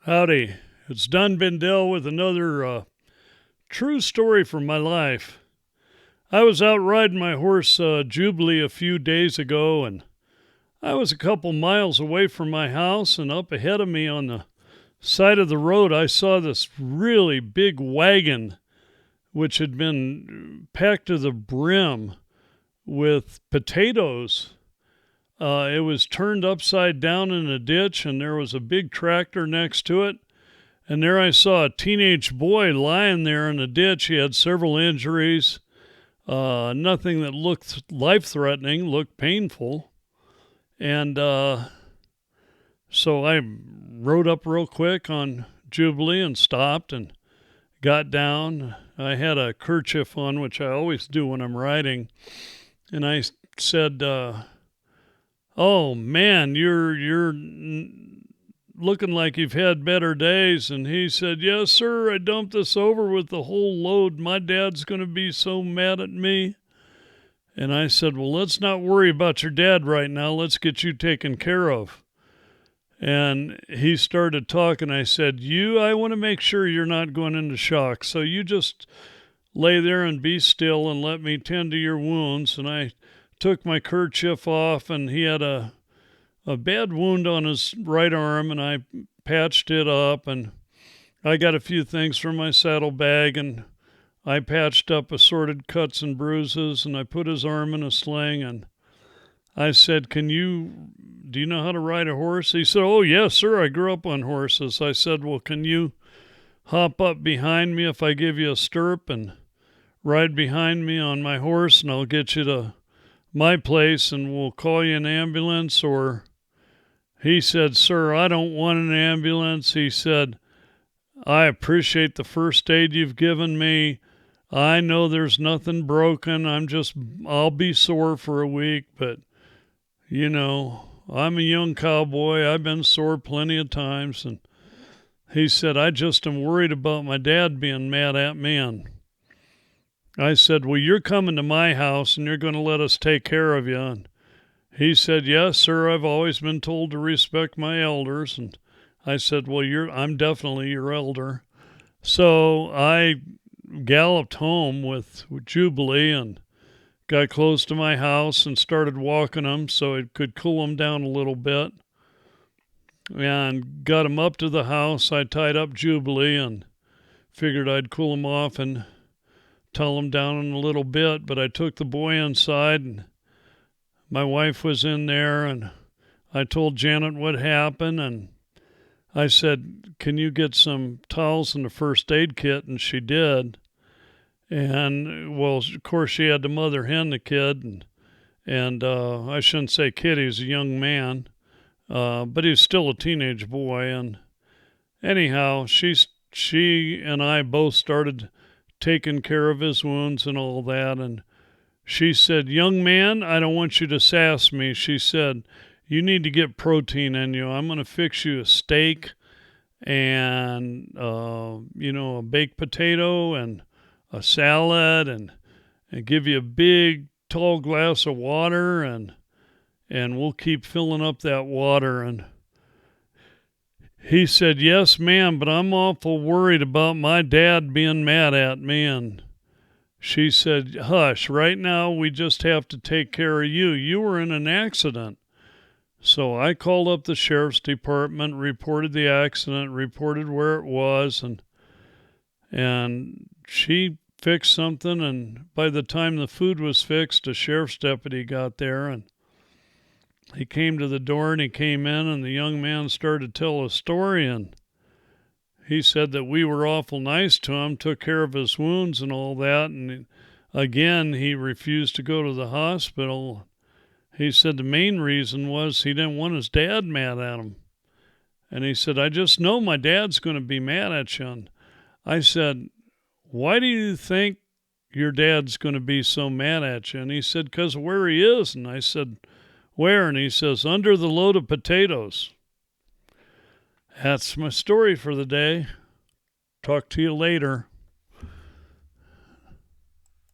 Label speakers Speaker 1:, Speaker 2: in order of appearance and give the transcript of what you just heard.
Speaker 1: Howdy, it's Don Bendel with another true story from my life. I was out riding my horse Jubilee a few days ago, and I was a couple miles away from my house, and up ahead of me on the side of the road, I saw this really big wagon which had been packed to the brim with potatoes. It was turned upside down in a ditch, and there was a big tractor next to it. And there I saw a teenage boy lying there in a ditch. He had several injuries, nothing that looked life-threatening, looked painful. And so I rode up real quick on Jubilee and stopped and got down. I had a kerchief on, which I always do when I'm riding. And I said, "Oh man, you're looking like you've had better days." And he said, "Yes, sir, I dumped this over with the whole load. My dad's going to be so mad at me." And I said, "Well, let's not worry about your dad right now. Let's get you taken care of." And he started talking. I said, I want to make sure you're not going into shock. So you just lay there and be still and let me tend to your wounds." And I took my kerchief off, and he had a bad wound on his right arm, and I patched it up, and I got a few things from my saddlebag, and I patched up assorted cuts and bruises, and I put his arm in a sling, and I said, do you know how to ride a horse?" He said, "Oh, yes, sir, I grew up on horses." I said, "Well, can you hop up behind me if I give you a stirrup and ride behind me on my horse, and I'll get you to my place, and we'll call you an ambulance?" Or he said, "Sir, I don't want an ambulance." He said, "I appreciate the first aid you've given me. I know there's nothing broken. I'll be sore for a week, but, I'm a young cowboy. I've been sore plenty of times." And he said, "I just am worried about my dad being mad at me." And I said, "Well, you're coming to my house, and you're going to let us take care of you." And he said, "Yes, sir, I've always been told to respect my elders." And I said, "Well, I'm definitely your elder." So I galloped home with Jubilee and got close to my house and started walking him so it could cool him down a little bit. And got him up to the house. I tied up Jubilee and figured I'd cool him off and tell him down in a little bit. But I took the boy inside, and my wife was in there, and I told Janet what happened, and I said, "Can you get some towels and a first aid kit?" And she did. And, well, of course, she had to mother hen the kid, and I shouldn't say kid, he was a young man, but he was still a teenage boy. And anyhow, she and I both started taking care of his wounds and all that, and she said, "Young man, I don't want you to sass me." She said, "You need to get protein in you. I'm going to fix you a steak and, a baked potato and a salad and give you a big, tall glass of water, and we'll keep filling up that water." And he said, "Yes, ma'am, but I'm awful worried about my dad being mad at me." And she said, "Hush, right now we just have to take care of you. You were in an accident." So I called up the sheriff's department, reported the accident, reported where it was, and she fixed something. And by the time the food was fixed, a sheriff's deputy got there, and he came to the door, and he came in, and the young man started to tell a story. And he said that we were awful nice to him, took care of his wounds and all that. And again, he refused to go to the hospital. He said the main reason was he didn't want his dad mad at him. And he said, "I just know my dad's going to be mad at you." And I said, "Why do you think your dad's going to be so mad at you?" And he said, "'Cause of where he is." And I said, "Where?" And he says, "Under the load of potatoes." That's my story for the day. Talk to you later.